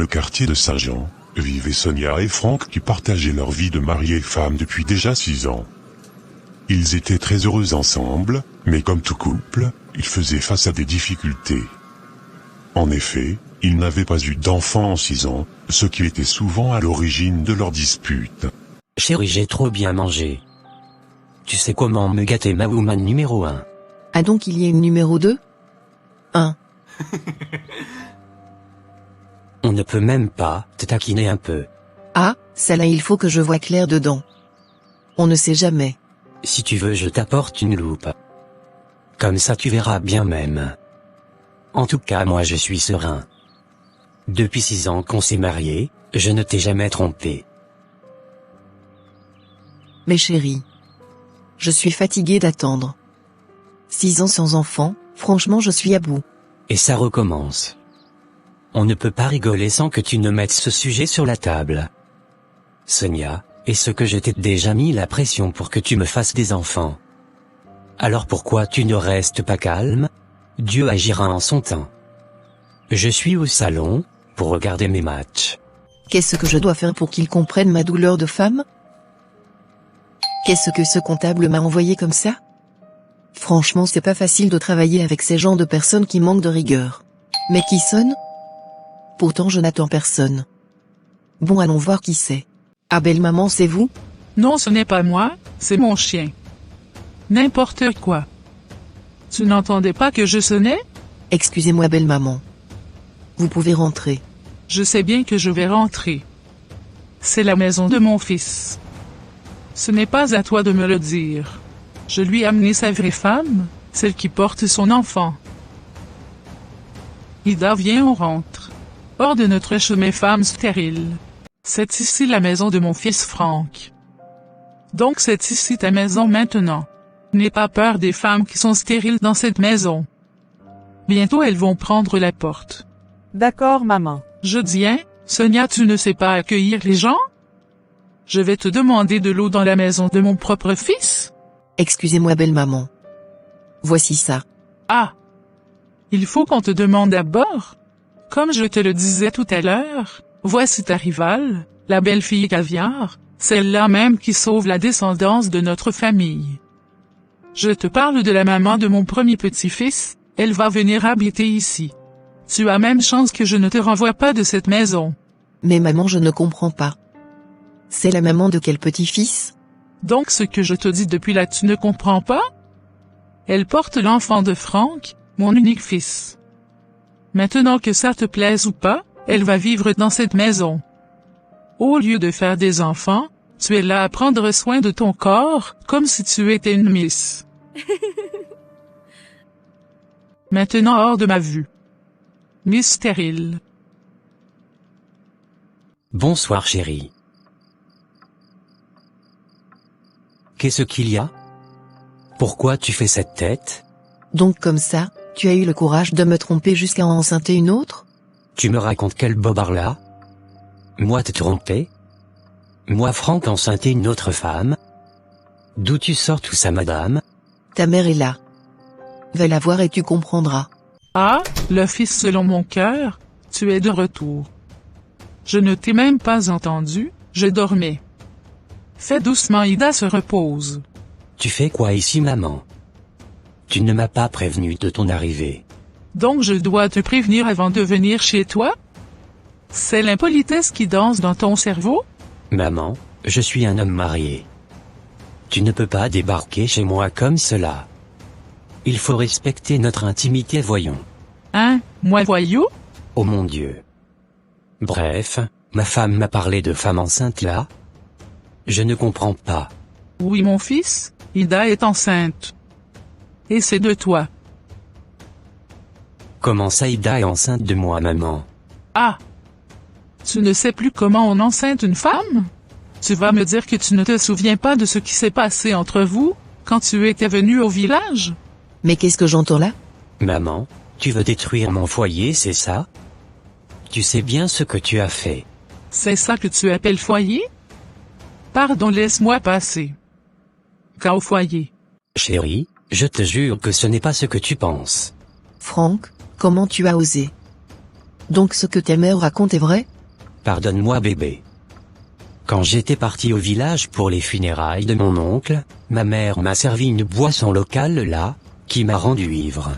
le quartier de Saint-Jean, vivaient Sonia et Franck qui partageaient leur vie de mari et femme depuis déjà 6 ans. Ils étaient très heureux ensemble, mais comme tout couple, ils faisaient face à des difficultés. En effet, ils n'avaient pas eu d'enfants en 6 ans, ce qui était souvent à l'origine de leurs disputes. Chérie, j'ai trop bien mangé. Tu sais comment me gâter ma woman numéro 1. Ah donc il y a une numéro 2 1. On ne peut même pas te taquiner un peu. Ah, celle-là il faut que je voie clair dedans. On ne sait jamais. Si tu veux, je t'apporte une loupe. Comme ça tu verras bien même. En tout cas, moi je suis serein. Depuis 6 ans qu'on s'est mariés, je ne t'ai jamais trompé. Mais chérie, je suis fatiguée d'attendre. 6 ans sans enfant, franchement je suis à bout. Et ça recommence. On ne peut pas rigoler sans que tu ne mettes ce sujet sur la table. Sonia, est-ce que je t'ai déjà mis la pression pour que tu me fasses des enfants? Alors pourquoi tu ne restes pas calme? Dieu agira en son temps. Je suis au salon, pour regarder mes matchs. Qu'est-ce que je dois faire pour qu'il comprenne ma douleur de femme? Qu'est-ce que ce comptable m'a envoyé comme ça? Franchement c'est pas facile de travailler avec ces genres de personnes qui manquent de rigueur. Mais qui sonne? Pourtant je n'attends personne. Bon allons voir qui c'est. Ah belle maman c'est vous? Non, ce n'est pas moi, c'est mon chien. N'importe quoi. Tu n'entendais pas que je sonnais? Excusez-moi belle maman. Vous pouvez rentrer. Je sais bien que je vais rentrer. C'est la maison de mon fils. Ce n'est pas à toi de me le dire. Je lui ai amené sa vraie femme, celle qui porte son enfant. Ida, viens, on rentre. Hors de notre chemin femme stérile. C'est ici la maison de mon fils Franck. Donc c'est ici ta maison maintenant. N'aie pas peur des femmes qui sont stériles dans cette maison. Bientôt elles vont prendre la porte. D'accord, maman. Je dis, hein, Sonia, tu ne sais pas accueillir les gens? Je vais te demander de l'eau dans la maison de mon propre fils? Excusez-moi belle maman. Voici ça. Ah! Il faut qu'on te demande d'abord. Comme je te le disais tout à l'heure, voici ta rivale, la belle fille caviar, celle-là même qui sauve la descendance de notre famille. Je te parle de la maman de mon premier petit-fils, elle va venir habiter ici. Tu as même chance que je ne te renvoie pas de cette maison. Mais maman je ne comprends pas. C'est la maman de quel petit-fils? Donc ce que je te dis depuis là tu ne comprends pas? Elle porte l'enfant de Franck, mon unique fils. Maintenant que ça te plaise ou pas, elle va vivre dans cette maison. Au lieu de faire des enfants, tu es là à prendre soin de ton corps, comme si tu étais une miss. Maintenant hors de ma vue. Miss stérile. Bonsoir chérie. Qu'est-ce qu'il y a? Pourquoi tu fais cette tête? Donc comme ça, tu as eu le courage de me tromper jusqu'à en enceinter une autre? Tu me racontes quel bobard là? Moi te tromper? Moi Franck enceinter une autre femme? D'où tu sors tout ça madame? Ta mère est là. Va la voir et tu comprendras. Ah, le fils selon mon cœur, tu es de retour. Je ne t'ai même pas entendu, je dormais. Fais doucement, Ida se repose. Tu fais quoi ici maman? Tu ne m'as pas prévenu de ton arrivée. Donc je dois te prévenir avant de venir chez toi? C'est l'impolitesse qui danse dans ton cerveau? Maman, je suis un homme marié. Tu ne peux pas débarquer chez moi comme cela. Il faut respecter notre intimité, voyons. Hein, moi voyou? Oh mon Dieu. Bref, ma femme m'a parlé de femme enceinte là. Je ne comprends pas. Oui mon fils, Ida est enceinte. Et c'est de toi. Comment ça Ida est enceinte de moi maman? Ah! Tu ne sais plus comment on enceinte une femme? Tu vas me dire que tu ne te souviens pas de ce qui s'est passé entre vous, quand tu étais venu au village? Mais qu'est-ce que j'entends là? Maman, tu veux détruire mon foyer, c'est ça? Tu sais bien ce que tu as fait. C'est ça que tu appelles foyer? Pardon, laisse-moi passer. Qu'au foyer. Chérie, je te jure que ce n'est pas ce que tu penses. Franck, comment tu as osé? Donc ce que ta mère raconte est vrai? Pardonne-moi bébé. Quand j'étais parti au village pour les funérailles de mon oncle, ma mère m'a servi une boisson locale là, qui m'a rendu ivre.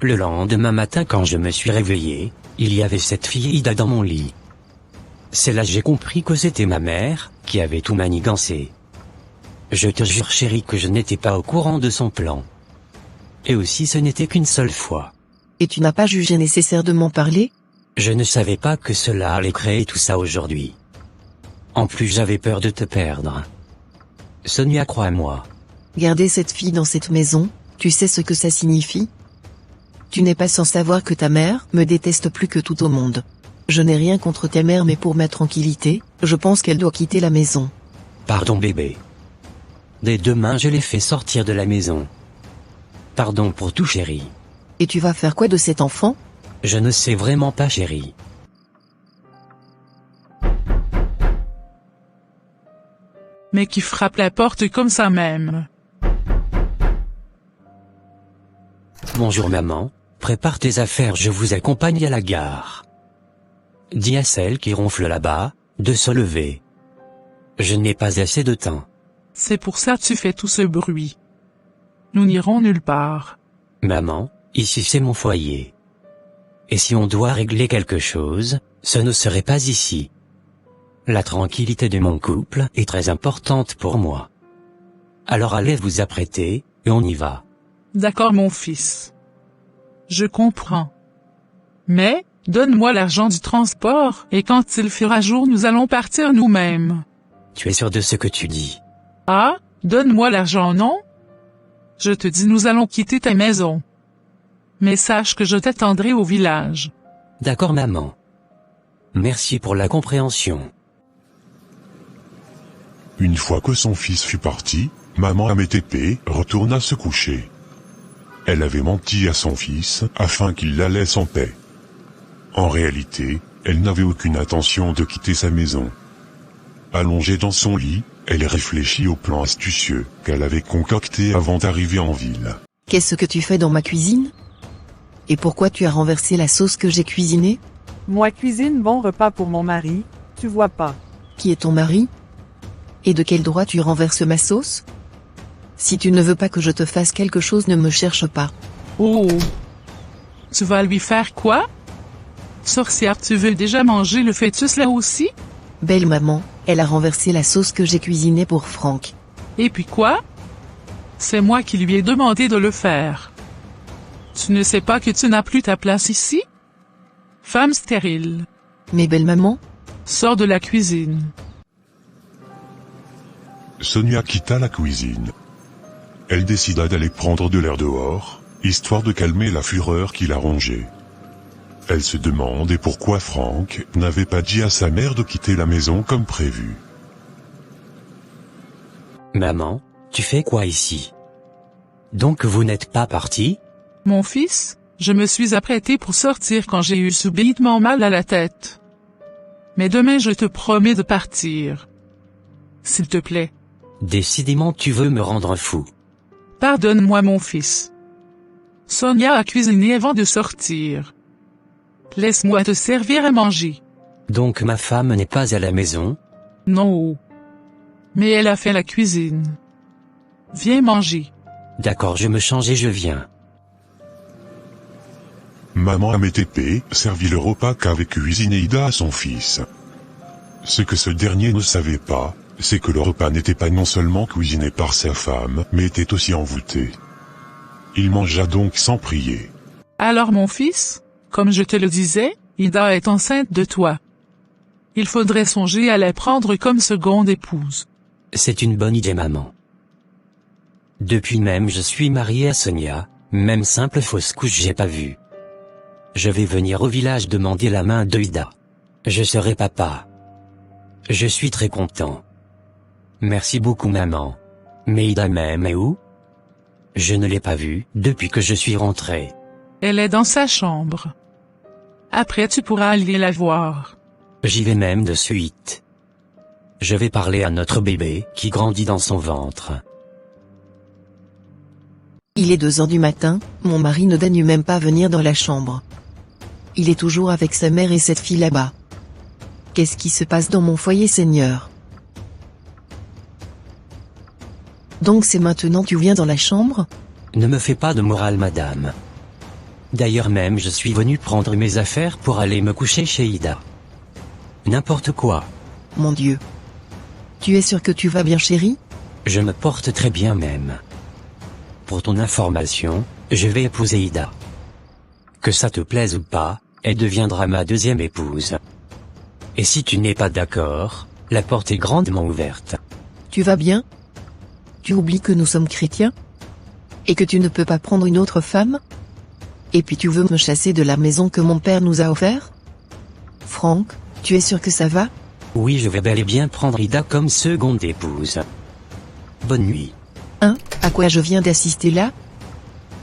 Le lendemain matin quand je me suis réveillé, il y avait cette fille Ida dans mon lit. C'est là que j'ai compris que c'était ma mère, qui avait tout manigancé. Je te jure chérie que je n'étais pas au courant de son plan. Et aussi ce n'était qu'une seule fois. Et tu n'as pas jugé nécessaire de m'en parler? Je ne savais pas que cela allait créer tout ça aujourd'hui. En plus j'avais peur de te perdre. Sonia, crois-moi. Garder cette fille dans cette maison, tu sais ce que ça signifie? Tu n'es pas sans savoir que ta mère me déteste plus que tout au monde. Je n'ai rien contre ta mère mais pour ma tranquillité, je pense qu'elle doit quitter la maison. Pardon bébé. Dès demain je l'ai fait sortir de la maison. Pardon pour tout chérie. Et tu vas faire quoi de cet enfant? Je ne sais vraiment pas chérie. Mais qui frappe la porte comme ça même. Bonjour maman, prépare tes affaires, je vous accompagne à la gare. Dis à celle qui ronfle là-bas, de se lever. Je n'ai pas assez de temps. C'est pour ça que tu fais tout ce bruit. Nous n'irons nulle part. Maman, ici c'est mon foyer. Et si on doit régler quelque chose, ce ne serait pas ici. La tranquillité de mon couple est très importante pour moi. Alors allez vous apprêter, et on y va. D'accord mon fils. Je comprends. Mais, donne-moi l'argent du transport, et quand il fera jour nous allons partir nous-mêmes. Tu es sûr de ce que tu dis? Ah, donne-moi l'argent non? Je te dis nous allons quitter ta maison. Mais sache que je t'attendrai au village. D'accord maman. Merci pour la compréhension. Une fois que son fils fut parti, maman Amétépé retourna se coucher. Elle avait menti à son fils afin qu'il la laisse en paix. En réalité, elle n'avait aucune intention de quitter sa maison. Allongée dans son lit, elle réfléchit au plan astucieux qu'elle avait concocté avant d'arriver en ville. Qu'est-ce que tu fais dans ma cuisine? Et pourquoi tu as renversé la sauce que j'ai cuisinée? Moi cuisine bon repas pour mon mari, tu vois pas. Qui est ton mari? Et de quel droit tu renverses ma sauce? Si tu ne veux pas que je te fasse quelque chose, ne me cherche pas. Oh! Tu vas lui faire quoi? Sorcière, tu veux déjà manger le fœtus là aussi? Belle maman, elle a renversé la sauce que j'ai cuisinée pour Franck. Et puis quoi? C'est moi qui lui ai demandé de le faire. Tu ne sais pas que tu n'as plus ta place ici? Femme stérile. Mais belle maman? Sors de la cuisine. Sonia quitta la cuisine. Elle décida d'aller prendre de l'air dehors, histoire de calmer la fureur qui la rongeait. Elle se demandait pourquoi Franck n'avait pas dit à sa mère de quitter la maison comme prévu. Maman, tu fais quoi ici? Donc vous n'êtes pas parti? Mon fils, je me suis apprêté pour sortir quand j'ai eu subitement mal à la tête. Mais demain je te promets de partir. S'il te plaît. Décidément tu veux me rendre fou. Pardonne-moi mon fils. Sonia a cuisiné avant de sortir. Laisse-moi te servir à manger. Donc ma femme n'est pas à la maison? Non. Mais elle a fait la cuisine. Viens manger. D'accord, je me change et je viens. Maman Amétépé servit le repas qu'avait cuisiné Ida à son fils. Ce que ce dernier ne savait pas, c'est que le repas n'était pas non seulement cuisiné par sa femme, mais était aussi envoûté. Il mangea donc sans prier. Alors mon fils, comme je te le disais, Ida est enceinte de toi. Il faudrait songer à la prendre comme seconde épouse. C'est une bonne idée maman. Depuis même je suis marié à Sonia, même simple fausse couche j'ai pas vu. Je vais venir au village demander la main de Ida. Je serai papa. Je suis très content. Merci beaucoup maman. Mais Ida même est où? Je ne l'ai pas vue depuis que je suis rentré. Elle est dans sa chambre. Après tu pourras aller la voir. J'y vais même de suite. Je vais parler à notre bébé qui grandit dans son ventre. Il est 2 heures du matin, mon mari ne daigne même pas venir dans la chambre. Il est toujours avec sa mère et cette fille là-bas. Qu'est-ce qui se passe dans mon foyer, Seigneur? Donc c'est maintenant tu viens dans la chambre? Ne me fais pas de morale, madame. D'ailleurs même je suis venu prendre mes affaires pour aller me coucher chez Ida. N'importe quoi. Mon Dieu. Tu es sûr que tu vas bien, chérie? Je me porte très bien même. Pour ton information, je vais épouser Ida. Que ça te plaise ou pas, elle deviendra ma deuxième épouse. Et si tu n'es pas d'accord, la porte est grandement ouverte. Tu vas bien? Tu oublies que nous sommes chrétiens? Et que tu ne peux pas prendre une autre femme? Et puis tu veux me chasser de la maison que mon père nous a offert? Franck, tu es sûr que ça va? Oui, je vais bel et bien prendre Ida comme seconde épouse. Bonne nuit. Hein? À quoi je viens d'assister là?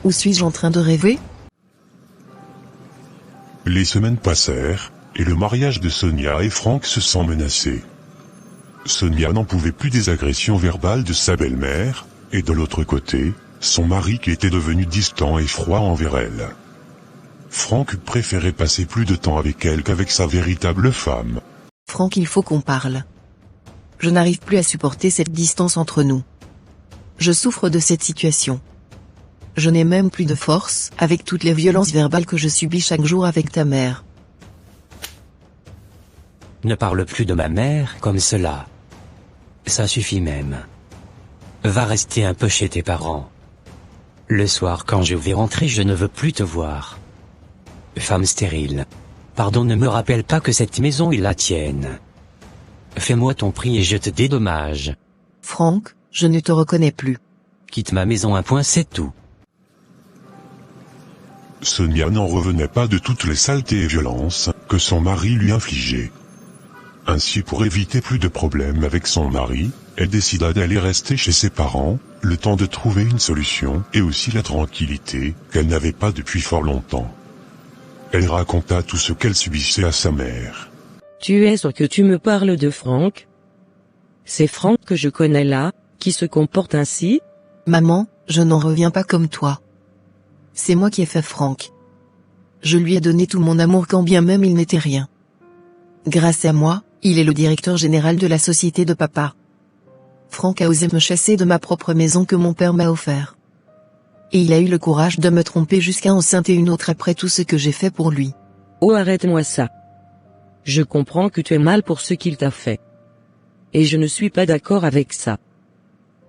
Ou suis-je en train de rêver? Les semaines passèrent, et le mariage de Sonia et Franck se sent menacé. Sonia n'en pouvait plus des agressions verbales de sa belle-mère, et de l'autre côté, son mari qui était devenu distant et froid envers elle. Franck préférait passer plus de temps avec elle qu'avec sa véritable femme. Franck, il faut qu'on parle. Je n'arrive plus à supporter cette distance entre nous. Je souffre de cette situation. Je n'ai même plus de force, avec toutes les violences verbales que je subis chaque jour avec ta mère. Ne parle plus de ma mère comme cela. Ça suffit même. Va rester un peu chez tes parents. Le soir quand je vais rentrer je ne veux plus te voir. Femme stérile. Pardon, ne me rappelle pas que cette maison est la tienne. Fais-moi ton prix et je te dédommage. Franck, je ne te reconnais plus. Quitte ma maison, un point, c'est tout. Sonia n'en revenait pas de toutes les saletés et violences que son mari lui infligeait. Ainsi, pour éviter plus de problèmes avec son mari, elle décida d'aller rester chez ses parents, le temps de trouver une solution et aussi la tranquillité qu'elle n'avait pas depuis fort longtemps. Elle raconta tout ce qu'elle subissait à sa mère. Tu es sûr que tu me parles de Franck? C'est Franck que je connais là, qui se comporte ainsi? Maman, je n'en reviens pas comme toi. C'est moi qui ai fait Franck. Je lui ai donné tout mon amour quand bien même il n'était rien. Grâce à moi, il est le directeur général de la société de papa. Franck a osé me chasser de ma propre maison que mon père m'a offert. Et il a eu le courage de me tromper jusqu'à enceinter une autre après tout ce que j'ai fait pour lui. Oh, arrête-moi ça. Je comprends que tu es mal pour ce qu'il t'a fait. Et je ne suis pas d'accord avec ça.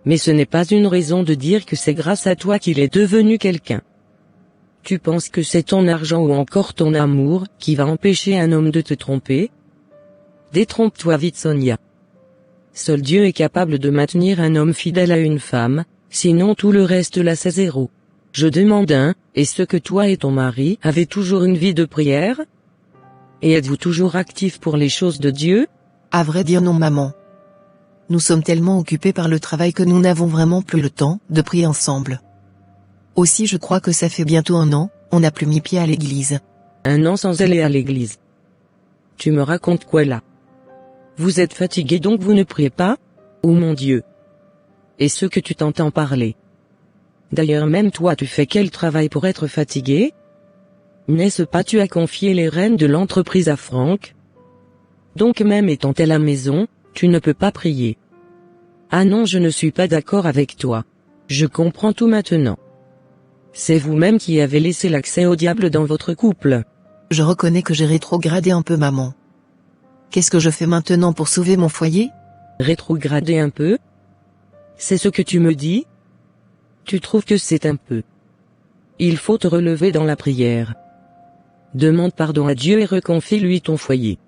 Mais ce n'est pas une raison de dire que c'est grâce à toi qu'il est devenu quelqu'un. Tu penses que c'est ton argent ou encore ton amour qui va empêcher un homme de te tromper? Détrompe-toi vite, Sonia. Seul Dieu est capable de maintenir un homme fidèle à une femme, sinon tout le reste là c'est zéro. Je demande est-ce que toi et ton mari avez toujours une vie de prière? Et êtes-vous toujours actifs pour les choses de Dieu? À vrai dire non, maman. Nous sommes tellement occupés par le travail que nous n'avons vraiment plus le temps de prier ensemble. Aussi je crois que ça fait bientôt 1 an, on n'a plus mis pied à l'église. 1 an sans aller à l'église. Tu me racontes quoi là? Vous êtes fatigué donc vous ne priez pas? Oh mon Dieu! Est-ce que tu t'entends parler? D'ailleurs même toi tu fais quel travail pour être fatigué? N'est-ce pas tu as confié les rênes de l'entreprise à Franck? Donc même étant à la maison, tu ne peux pas prier. Ah non, je ne suis pas d'accord avec toi. Je comprends tout maintenant. C'est vous-même qui avez laissé l'accès au diable dans votre couple. Je reconnais que j'ai rétrogradé un peu, maman. Qu'est-ce que je fais maintenant pour sauver mon foyer? Rétrograder un peu? C'est ce que tu me dis? Tu trouves que c'est un peu? Il faut te relever dans la prière. Demande pardon à Dieu et reconfie-lui ton foyer.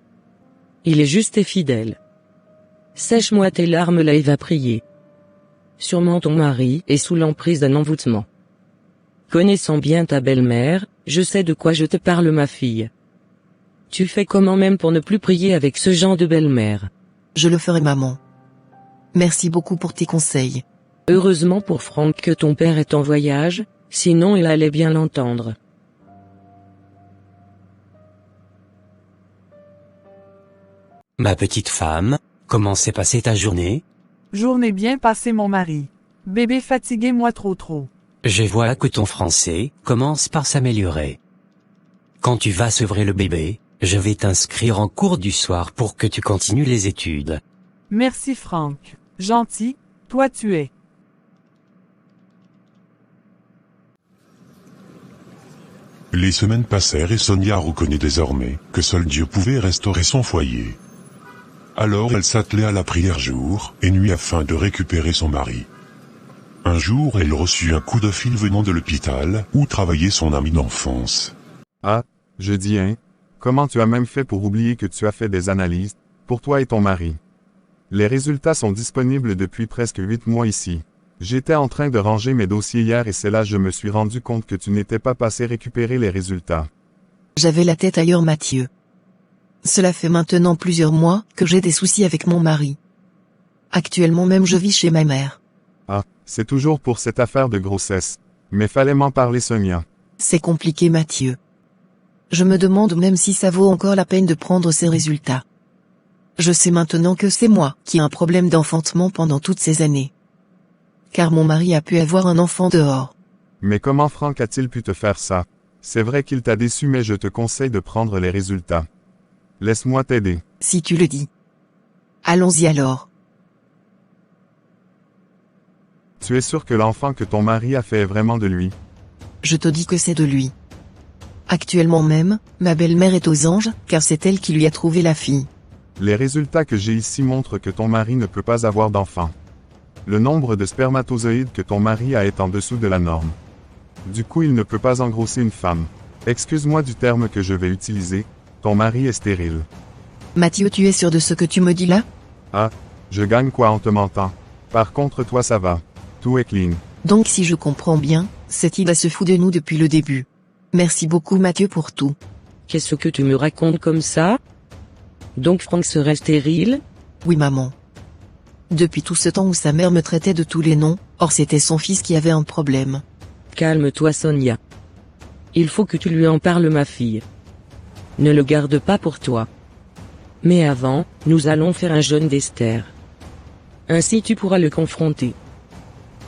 Il est juste et fidèle. Sèche-moi tes larmes là et va prier. Sûrement ton mari est sous l'emprise d'un envoûtement. Connaissant bien ta belle-mère, je sais de quoi je te parle, ma fille. Tu fais comment même pour ne plus prier avec ce genre de belle-mère? Je le ferai, maman. Merci beaucoup pour tes conseils. Heureusement pour Franck que ton père est en voyage, sinon il allait bien l'entendre. Ma petite femme, comment s'est passée ta journée? Journée bien passée, mon mari. Bébé fatigué, moi trop. Je vois que ton français commence par s'améliorer. Quand tu vas sevrer le bébé, je vais t'inscrire en cours du soir pour que tu continues les études. Merci Franck. Gentil, toi tu es. Les semaines passèrent et Sonia reconnaît désormais que seul Dieu pouvait restaurer son foyer. Alors elle s'attelait à la prière jour et nuit afin de récupérer son mari. Un jour elle reçut un coup de fil venant de l'hôpital où travaillait son ami d'enfance. Ah, je dis hein, comment tu as même fait pour oublier que tu as fait des analyses, pour toi et ton mari. Les résultats sont disponibles depuis presque 8 mois ici. J'étais en train de ranger mes dossiers hier et c'est là que je me suis rendu compte que tu n'étais pas passé récupérer les résultats. J'avais la tête ailleurs Mathieu. Cela fait maintenant plusieurs mois que j'ai des soucis avec mon mari. Actuellement même je vis chez ma mère. Ah, c'est toujours pour cette affaire de grossesse. Mais fallait m'en parler Sonia. C'est compliqué Mathieu. Je me demande même si ça vaut encore la peine de prendre ces résultats. Je sais maintenant que c'est moi qui ai un problème d'enfantement pendant toutes ces années. Car mon mari a pu avoir un enfant dehors. Mais comment Franck a-t-il pu te faire ça? C'est vrai qu'il t'a déçu mais je te conseille de prendre les résultats. Laisse-moi t'aider. Si tu le dis. Allons-y alors. Tu es sûr que l'enfant que ton mari a fait est vraiment de lui? Je te dis que c'est de lui. Actuellement même, ma belle-mère est aux anges, car c'est elle qui lui a trouvé la fille. Les résultats que j'ai ici montrent que ton mari ne peut pas avoir d'enfant. Le nombre de spermatozoïdes que ton mari a est en dessous de la norme. Du coup il ne peut pas engrosser une femme. Excuse-moi du terme que je vais utiliser, ton mari est stérile. Mathieu, tu es sûr de ce que tu me dis là? Ah, je gagne quoi en te mentant? Par contre toi ça va. Tout est clean. Donc si je comprends bien, cette Ida se fout de nous depuis le début. Merci beaucoup Mathieu pour tout. Qu'est-ce que tu me racontes comme ça? Donc Franck serait stérile? Oui maman. Depuis tout ce temps où sa mère me traitait de tous les noms, or c'était son fils qui avait un problème. Calme-toi Sonia. Il faut que tu lui en parles ma fille. Ne le garde pas pour toi. Mais avant, nous allons faire un jeûne d'Esther. Ainsi tu pourras le confronter.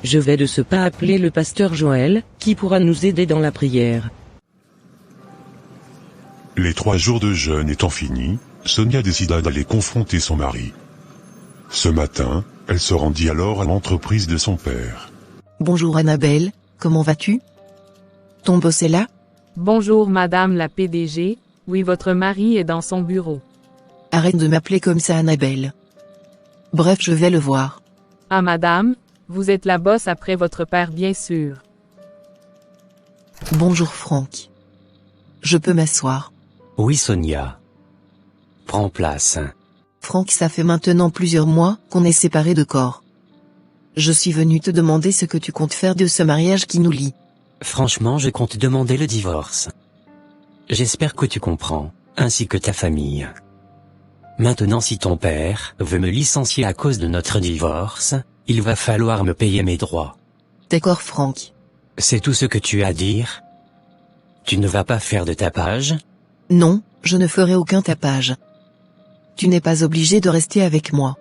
Je vais de ce pas appeler le pasteur Joël, qui pourra nous aider dans la prière. Les 3 jours de jeûne étant finis, Sonia décida d'aller confronter son mari. Ce matin, elle se rendit alors à l'entreprise de son père. Bonjour Annabelle, comment vas-tu? Ton boss est là? Bonjour Madame la PDG, oui votre mari est dans son bureau. Arrête de m'appeler comme ça Annabelle. Bref, je vais le voir. Ah Madame, vous êtes la boss après votre père bien sûr. Bonjour Franck. Je peux m'asseoir? Oui Sonia. Prends place. Franck, ça fait maintenant plusieurs mois qu'on est séparés de corps. Je suis venu te demander ce que tu comptes faire de ce mariage qui nous lie. Franchement, je compte demander le divorce. J'espère que tu comprends, ainsi que ta famille. Maintenant, si ton père veut me licencier à cause de notre divorce, il va falloir me payer mes droits. D'accord Franck. C'est tout ce que tu as à dire? Tu ne vas pas faire de tapage? Non, je ne ferai aucun tapage. Tu n'es pas obligé de rester avec moi.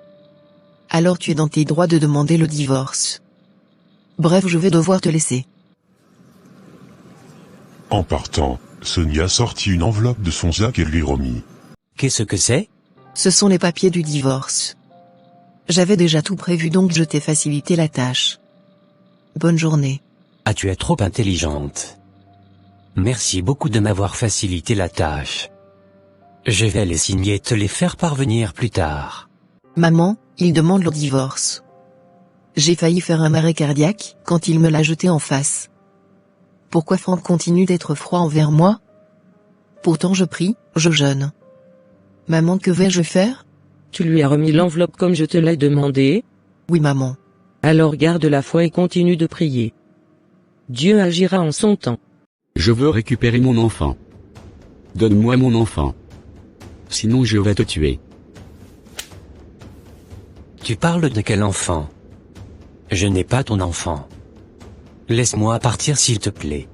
Alors tu es dans tes droits de demander le divorce. Bref, je vais devoir te laisser. En partant, Sonia sortit une enveloppe de son sac et lui remit. Qu'est-ce que c'est? Ce sont les papiers du divorce. J'avais déjà tout prévu donc je t'ai facilité la tâche. Bonne journée. Ah, tu es trop intelligente. Merci beaucoup de m'avoir facilité la tâche. Je vais les signer et te les faire parvenir plus tard. Maman, il demande le divorce. J'ai failli faire un arrêt cardiaque quand il me l'a jeté en face. Pourquoi Franck continue d'être froid envers moi? Pourtant je prie, je jeûne. Maman, que vais-je faire? Tu lui as remis l'enveloppe comme je te l'ai demandé? Oui maman. Alors garde la foi et continue de prier. Dieu agira en son temps. Je veux récupérer mon enfant. Donne-moi mon enfant. Sinon je vais te tuer. Tu parles de quel enfant? Je n'ai pas ton enfant. Laisse-moi partir s'il te plaît.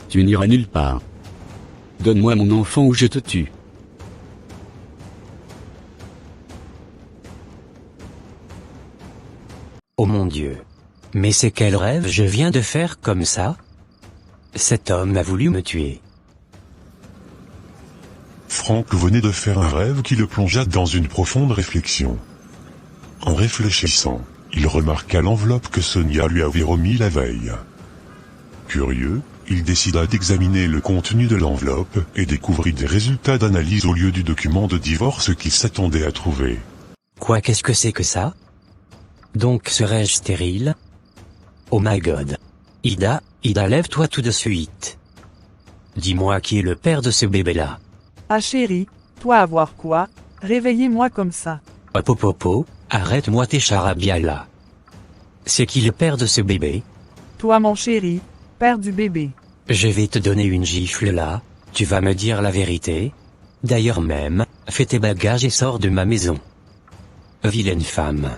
Tu n'iras nulle part. Donne-moi mon enfant ou je te tue. Oh mon Dieu. Mais c'est quel rêve je viens de faire comme ça? Cet homme a voulu me tuer. Franck venait de faire un rêve qui le plongea dans une profonde réflexion. En réfléchissant, il remarqua l'enveloppe que Sonia lui avait remis la veille. Curieux, il décida d'examiner le contenu de l'enveloppe et découvrit des résultats d'analyse au lieu du document de divorce qu'il s'attendait à trouver. Quoi, qu'est-ce que c'est que ça? Donc serais-je stérile? Oh my god. Ida, lève-toi tout de suite. Dis-moi qui est le père de ce bébé-là. Ah chérie, toi avoir quoi? Réveillez-moi comme ça. Popopo, arrête-moi tes charabia là. C'est qui le père de ce bébé? Toi mon chéri, père du bébé. Je vais te donner une gifle là, tu vas me dire la vérité. D'ailleurs même, fais tes bagages et sors de ma maison. Vilaine femme.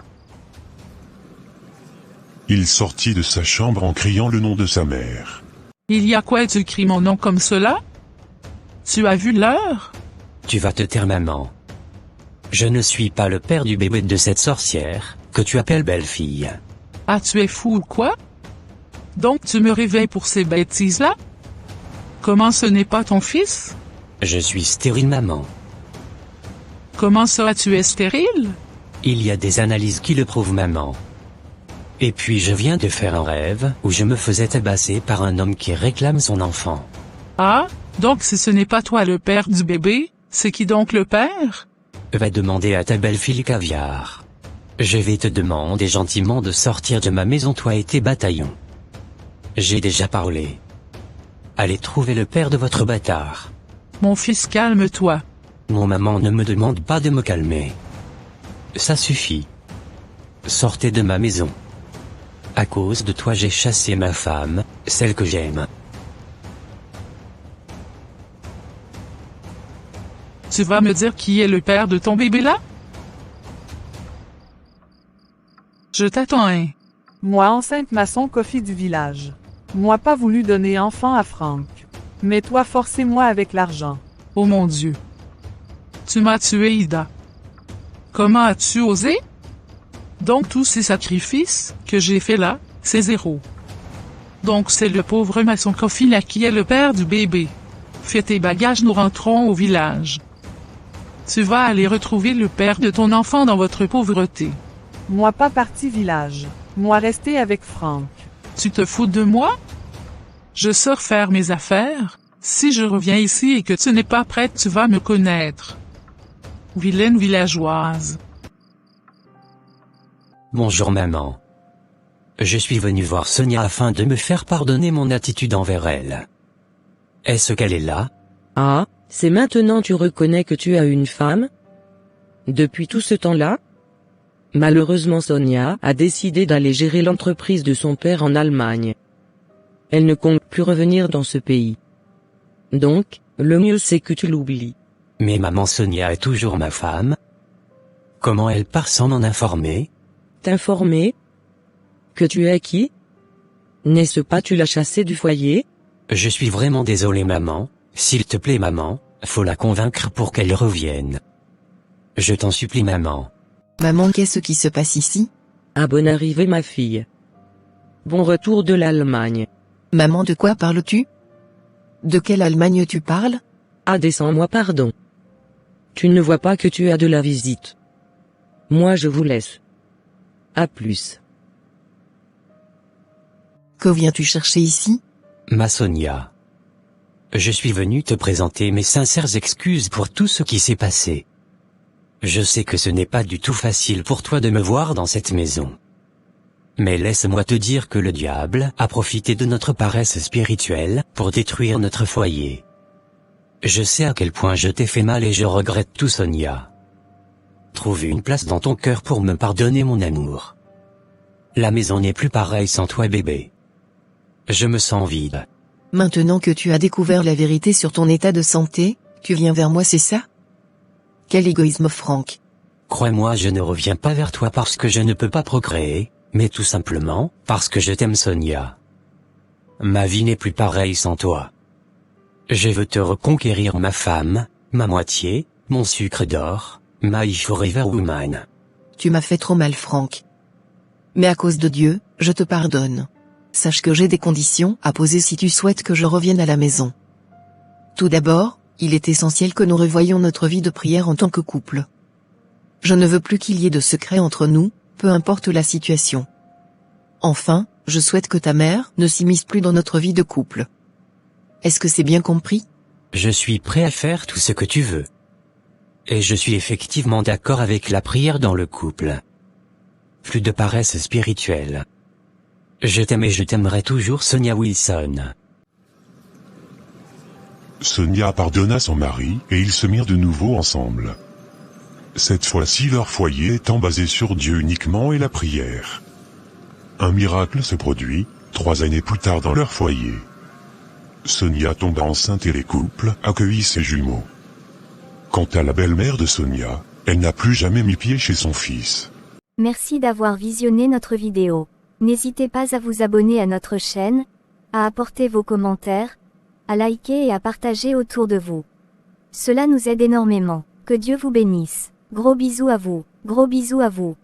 Il sortit de sa chambre en criant le nom de sa mère. Il y a quoi, tu cries mon nom comme cela? Tu as vu l'heure? Tu vas te taire, maman. Je ne suis pas le père du bébé de cette sorcière, que tu appelles belle-fille. Ah, tu es fou ou quoi? Donc tu me réveilles pour ces bêtises-là? Comment ce n'est pas ton fils? Je suis stérile, maman. Comment ça, tu es stérile? Il y a des analyses qui le prouvent, maman. Et puis je viens de faire un rêve où je me faisais tabasser par un homme qui réclame son enfant. Ah, donc si ce n'est pas toi le père du bébé, c'est qui donc le père? Va demander à ta belle-fille Caviar. Je vais te demander gentiment de sortir de ma maison, toi et tes bataillons. J'ai déjà parlé. Allez trouver le père de votre bâtard. Mon fils, calme-toi. Mon maman ne me demande pas de me calmer. Ça suffit. Sortez de ma maison. À cause de toi j'ai chassé ma femme, celle que j'aime. Tu vas me dire qui est le père de ton bébé là? Je t'attends, hein. Moi enceinte maçon Kofi du village. Moi pas voulu donner enfant à Franck. Mais toi forcez-moi avec l'argent. Oh mon Dieu. Tu m'as tué, Ida. Comment as-tu osé? Donc tous ces sacrifices que j'ai fait là, c'est zéro. Donc c'est le pauvre maçon Kofi là qui est le père du bébé. Fais tes bagages, nous rentrons au village. Tu vas aller retrouver le père de ton enfant dans votre pauvreté. Moi pas parti village. Moi rester avec Franck. Tu te fous de moi? Je sors faire mes affaires. Si je reviens ici et que tu n'es pas prête, tu vas me connaître. Vilaine villageoise. Bonjour maman. Je suis venu voir Sonia afin de me faire pardonner mon attitude envers elle. Est-ce qu'elle est là? Ah, c'est maintenant tu reconnais que tu as une femme? Depuis tout ce temps-là? Malheureusement Sonia a décidé d'aller gérer l'entreprise de son père en Allemagne. Elle ne compte plus revenir dans ce pays. Donc, le mieux c'est que tu l'oublies. Mais maman, Sonia est toujours ma femme. Comment elle part sans m'en informer? T'informer? Que tu es qui? N'est-ce pas tu l'as chassée du foyer? Je suis vraiment désolé maman, s'il te plaît maman, faut la convaincre pour qu'elle revienne. Je t'en supplie maman. Maman, qu'est-ce qui se passe ici? Ah, bonne arrivée ma fille. Bon retour de l'Allemagne. Maman, de quoi parles-tu? De quelle Allemagne tu parles? Ah, descends-moi pardon. Tu ne vois pas que tu as de la visite. Moi je vous laisse. À plus. Que viens-tu chercher ici? Ma Sonia. Je suis venu te présenter mes sincères excuses pour tout ce qui s'est passé. Je sais que ce n'est pas du tout facile pour toi de me voir dans cette maison. Mais laisse-moi te dire que le diable a profité de notre paresse spirituelle pour détruire notre foyer. Je sais à quel point je t'ai fait mal et je regrette tout Sonia. Trouve une place dans ton cœur pour me pardonner mon amour. La maison n'est plus pareille sans toi bébé. Je me sens vide. Maintenant que tu as découvert la vérité sur ton état de santé, tu viens vers moi, c'est ça? Quel égoïsme, Franck. Crois-moi, je ne reviens pas vers toi parce que je ne peux pas procréer, mais tout simplement parce que je t'aime Sonia. Ma vie n'est plus pareille sans toi. Je veux te reconquérir ma femme, ma moitié, mon sucre d'or, my forever woman. Tu m'as fait trop mal, Franck. Mais à cause de Dieu, je te pardonne. Sache que j'ai des conditions à poser si tu souhaites que je revienne à la maison. Tout d'abord, Il est essentiel que nous revoyions notre vie de prière en tant que couple. Je ne veux plus qu'il y ait de secret entre nous, peu importe la situation. Enfin, je souhaite que ta mère ne s'immisce plus dans notre vie de couple. Est-ce que c'est bien compris? Je suis prêt à faire tout ce que tu veux. Et je suis effectivement d'accord avec la prière dans le couple. Plus de paresse spirituelle. Je t'aime et je t'aimerai toujours, Sonia Wilson. Sonia pardonna son mari et ils se mirent de nouveau ensemble. Cette fois-ci leur foyer étant basé sur Dieu uniquement et la prière. Un miracle se produit, 3 années plus tard dans leur foyer. Sonia tomba enceinte et les couples accueillent ses jumeaux. Quant à la belle-mère de Sonia, elle n'a plus jamais mis pied chez son fils. Merci d'avoir visionné notre vidéo. N'hésitez pas à vous abonner à notre chaîne, à apporter vos commentaires, à liker et à partager autour de vous. Cela nous aide énormément. Que Dieu vous bénisse. Gros bisous à vous. Gros bisous à vous.